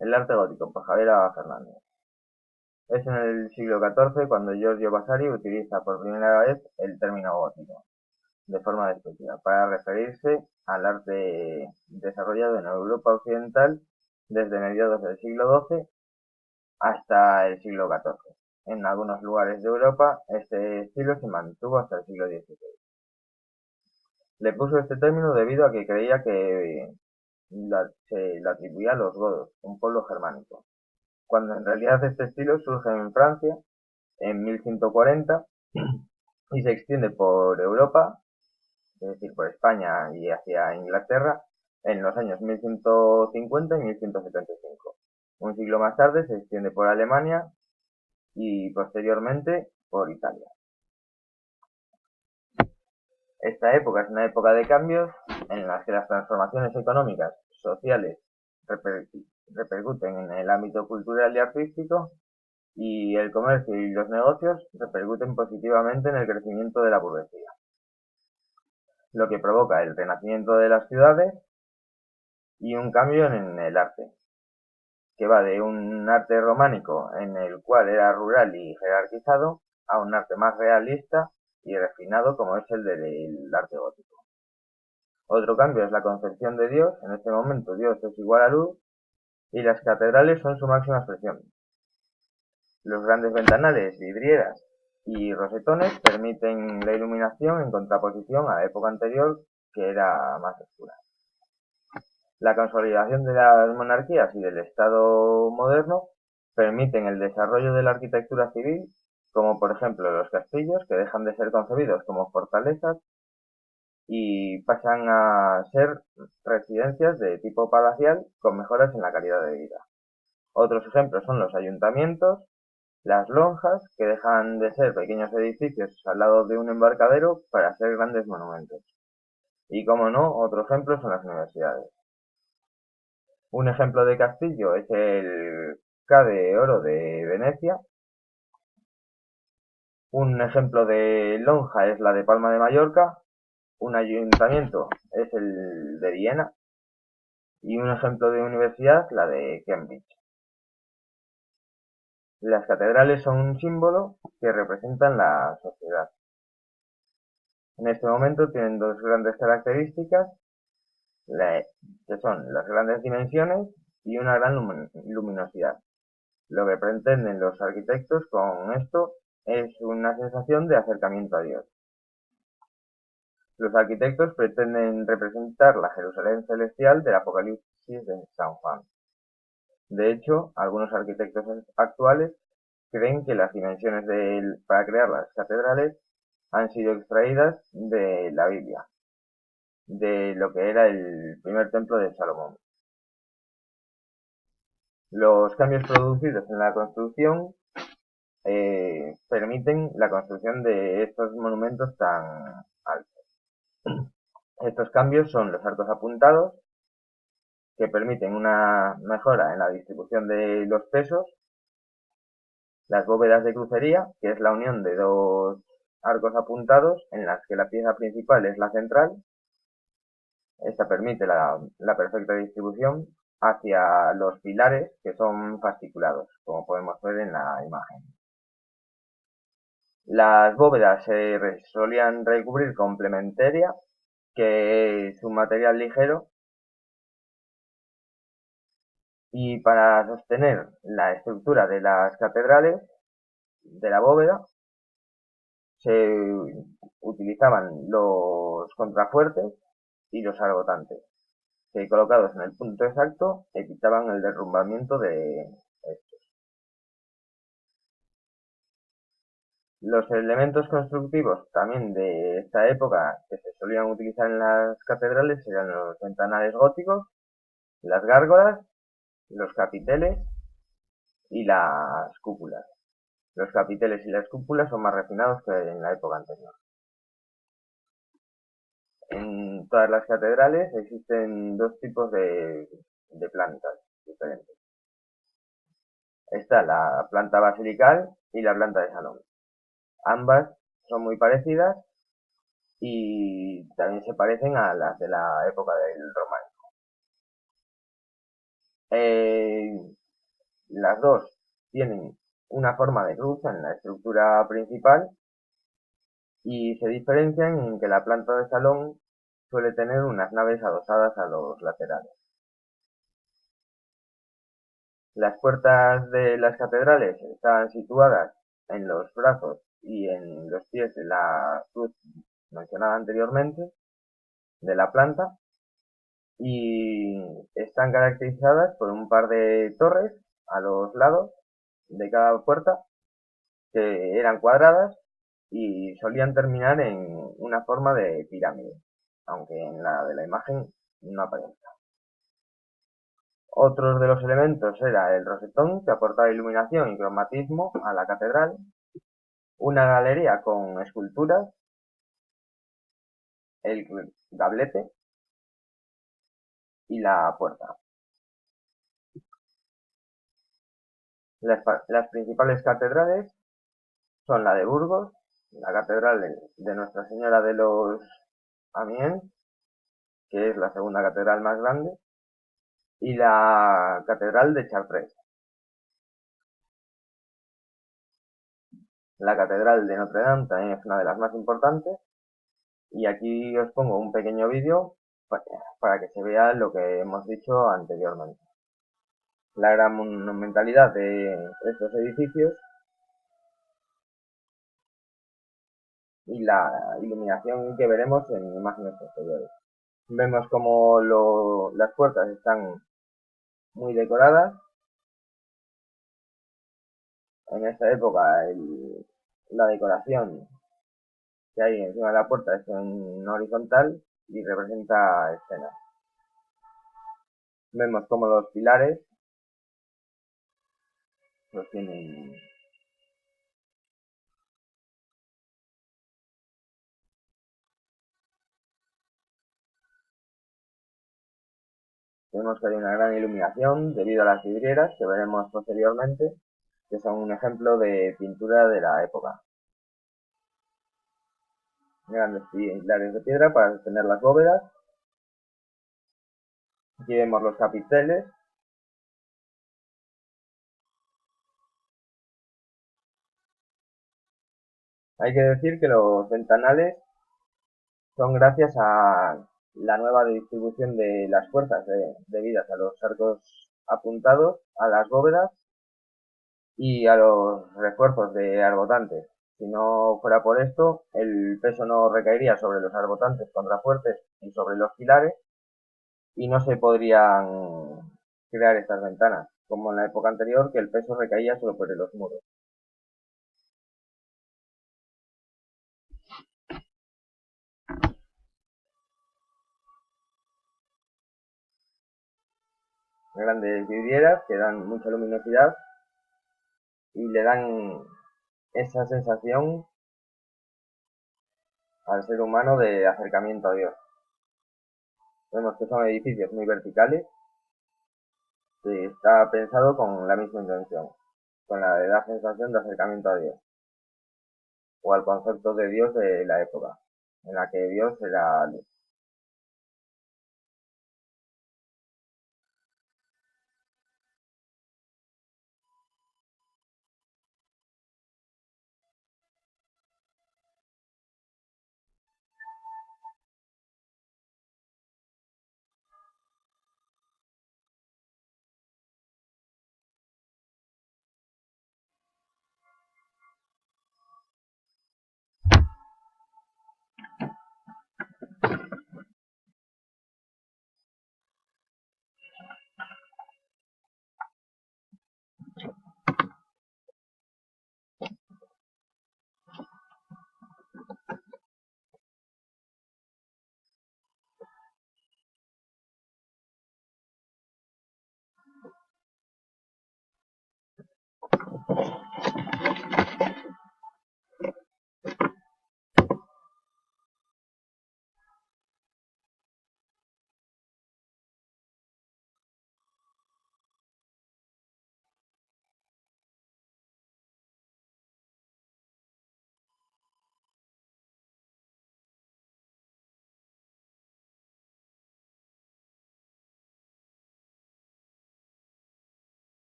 El arte gótico, por Javier Abad Fernández. Es en el siglo XIV cuando Giorgio Vasari utiliza por primera vez el término gótico, de forma despectiva, para referirse al arte desarrollado en Europa occidental desde mediados del siglo XII hasta el siglo XIV. En algunos lugares de Europa, este estilo se mantuvo hasta el siglo XVI. Le puso este término debido a que creía que se le atribuía a los godos, un pueblo germánico, cuando en realidad este estilo surge en Francia en 1140 y se extiende por Europa, es decir, por España y hacia Inglaterra, en los años 1150 y 1175. Un siglo más tarde se extiende por Alemania y posteriormente por Italia. Esta época es una época de cambios en las que las transformaciones económicas, sociales, repercuten en el ámbito cultural y artístico y el comercio y los negocios repercuten positivamente en el crecimiento de la burguesía, lo que provoca el renacimiento de las ciudades y un cambio en el arte, que va de un arte románico en el cual era rural y jerarquizado a un arte más realista y refinado como es el del arte gótico. Otro cambio es la concepción de Dios. En este momento Dios es igual a luz y las catedrales son su máxima expresión. Los grandes ventanales, vidrieras y rosetones permiten la iluminación en contraposición a la época anterior que era más oscura. La consolidación de las monarquías y del Estado moderno permiten el desarrollo de la arquitectura civil, como por ejemplo los castillos, que dejan de ser concebidos como fortalezas y pasan a ser residencias de tipo palacial con mejoras en la calidad de vida. Otros ejemplos son los ayuntamientos, las lonjas, que dejan de ser pequeños edificios al lado de un embarcadero para ser grandes monumentos. Y como no, otro ejemplo son las universidades. Un ejemplo de castillo es el Ca de Oro de Venecia. Un ejemplo de lonja es la de Palma de Mallorca. Un ayuntamiento es el de Viena. Y un ejemplo de universidad, la de Cambridge. Las catedrales son un símbolo que representan la sociedad. En este momento tienen dos grandes características, que son las grandes dimensiones y una gran luminosidad. Lo que pretenden los arquitectos con esto es una sensación de acercamiento a Dios. Los arquitectos pretenden representar la Jerusalén celestial del Apocalipsis de San Juan. De hecho, algunos arquitectos actuales creen que las dimensiones para crear las catedrales han sido extraídas de la Biblia, de lo que era el primer templo de Salomón. Los cambios producidos en la construcción permiten la construcción de estos monumentos tan altos. Estos cambios son los arcos apuntados, que permiten una mejora en la distribución de los pesos, las bóvedas de crucería, que es la unión de dos arcos apuntados en las que la pieza principal es la central. Esta permite la perfecta distribución hacia los pilares, que son fasciculados, como podemos ver en la imagen. Las bóvedas se solían recubrir con plementeria, que es un material ligero, y para sostener la estructura de las catedrales, de la bóveda, se utilizaban los contrafuertes y los arbotantes, que colocados en el punto exacto evitaban el derrumbamiento de estos. Los elementos constructivos también de esta época que se solían utilizar en las catedrales eran los ventanales góticos, las gárgolas, los capiteles y las cúpulas. Los capiteles y las cúpulas son más refinados que en la época anterior. En todas las catedrales existen dos tipos de plantas diferentes. Está la planta basilical y la planta de salón. Ambas son muy parecidas y también se parecen a las de la época del románico. Eh, las dos tienen una forma de cruz en la estructura principal y se diferencian en que la planta de salón suele tener unas naves adosadas a los laterales. Las puertas de las catedrales estaban situadas en los brazos y en los pies de la cruz mencionada anteriormente de la planta y están caracterizadas por un par de torres a los lados de cada puerta que eran cuadradas y solían terminar en una forma de pirámide, aunque en la de la imagen no aparece. Otros de los elementos era el rosetón, que aportaba iluminación y cromatismo a la catedral, una galería con esculturas, el gablete y la puerta. Las principales catedrales son la de Burgos, la catedral de Nuestra Señora de los Amiens, que es la segunda catedral más grande, y la catedral de Chartres. La catedral de Notre Dame también es una de las más importantes y aquí os pongo un pequeño vídeo para que se vea lo que hemos dicho anteriormente. La gran monumentalidad de estos edificios y la iluminación que veremos en imágenes posteriores. Vemos como las puertas están muy decoradas. En esta época la decoración que hay encima de la puerta es en horizontal y representa escenas. Vemos como los pilares los tienen. Vemos que hay una gran iluminación debido a las vidrieras que veremos posteriormente, que son un ejemplo de pintura de la época. Grandes pilares de piedra para sostener las bóvedas. Aquí vemos los capiteles. Hay que decir que los ventanales son gracias a la nueva distribución de las fuerzas debidas a los arcos apuntados, a las bóvedas y a los refuerzos de arbotantes. Si no fuera por esto, el peso no recaería sobre los arbotantes contrafuertes y sobre los pilares y no se podrían crear estas ventanas, como en la época anterior que el peso recaía solo sobre los muros. Grandes vidrieras que dan mucha luminosidad y le dan esa sensación al ser humano de acercamiento a Dios. Vemos que son edificios muy verticales, que está pensado con la misma intención, con la de dar sensación de acercamiento a Dios, o al concepto de Dios de la época, en la que Dios era luz.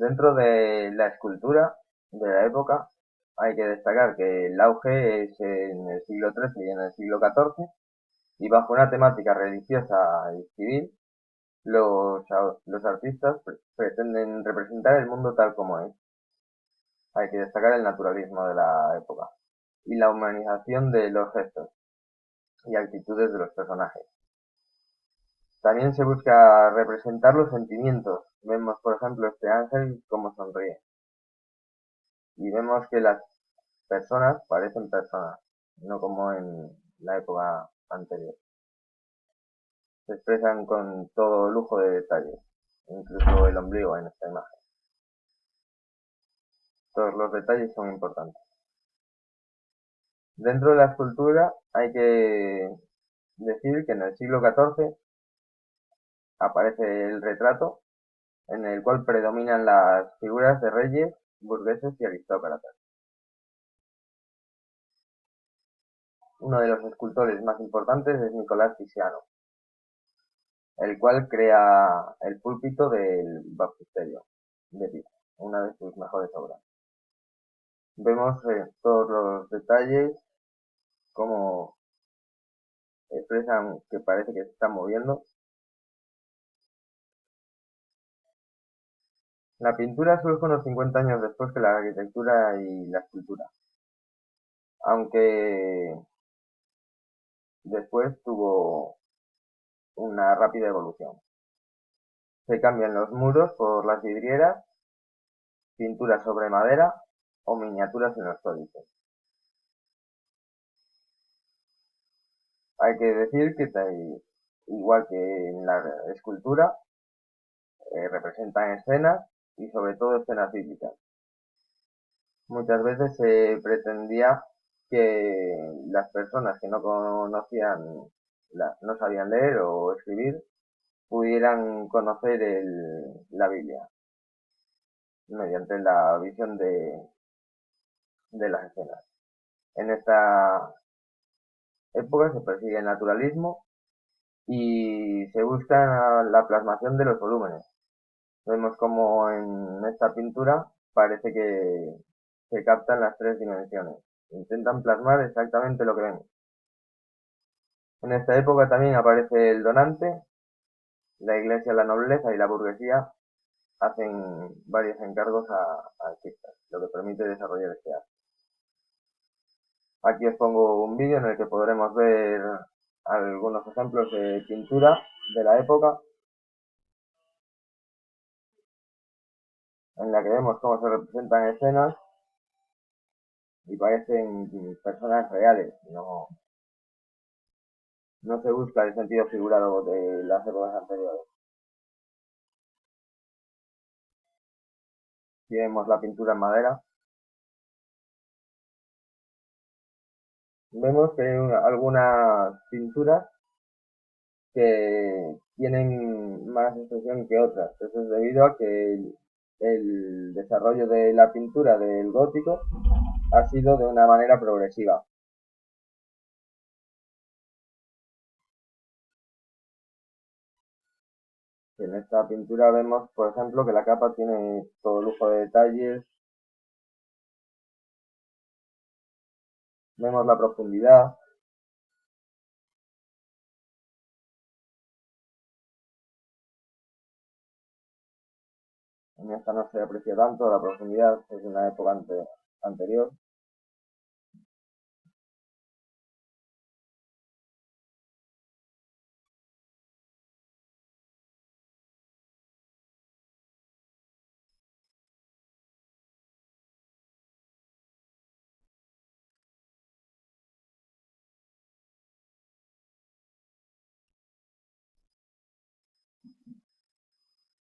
Dentro de la escultura de la época hay que destacar que el auge es en el siglo XIII y en el siglo XIV, y bajo una temática religiosa y civil, los artistas pretenden representar el mundo tal como es. Hay que destacar el naturalismo de la época y la humanización de los gestos y actitudes de los personajes. También se busca representar los sentimientos. Vemos, por ejemplo, este ángel como sonríe. Y vemos que las personas parecen personas, no como en la época anterior. Se expresan con todo lujo de detalles, incluso el ombligo en esta imagen. Todos los detalles son importantes. Dentro de la escultura hay que decir que en el siglo XIV aparece el retrato, en el cual predominan las figuras de reyes, burgueses y aristócratas. Uno de los escultores más importantes es Nicolás Tisiano, el cual crea el púlpito del baptisterio de Pisa, una de sus mejores obras. Vemos todos los detalles, cómo expresan que parece que se están moviendo. La pintura surge unos 50 años después que la arquitectura y la escultura, aunque después tuvo una rápida evolución. Se cambian los muros por las vidrieras, pinturas sobre madera o miniaturas en los códices. Hay que decir que igual que en la escultura, representan escenas y sobre todo escenas bíblicas. Muchas veces se pretendía que las personas que no conocían, no sabían leer o escribir, pudieran conocer la Biblia mediante la visión de las escenas. En esta época se persigue el naturalismo y se busca la plasmación de los volúmenes. Vemos como en esta pintura parece que se captan las tres dimensiones. Intentan plasmar exactamente lo que ven. En esta época también aparece el donante. La iglesia, la nobleza y la burguesía hacen varios encargos a artistas, lo que permite desarrollar este arte. Aquí os pongo un vídeo en el que podremos ver algunos ejemplos de pintura de la época, en la que vemos cómo se representan escenas y parecen personas reales. No se busca el sentido figurado de las épocas anteriores. Aquí vemos la pintura en madera. Vemos que hay algunas pinturas que tienen más expresión que otras. Eso es debido a que el desarrollo de la pintura del gótico ha sido de una manera progresiva. En esta pintura vemos, por ejemplo, que la capa tiene todo lujo de detalles. Vemos la profundidad. En esta no se aprecia tanto la profundidad, es de una época anterior.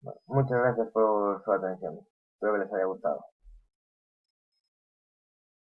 Bueno, muchas gracias por su atención. Espero que les haya gustado.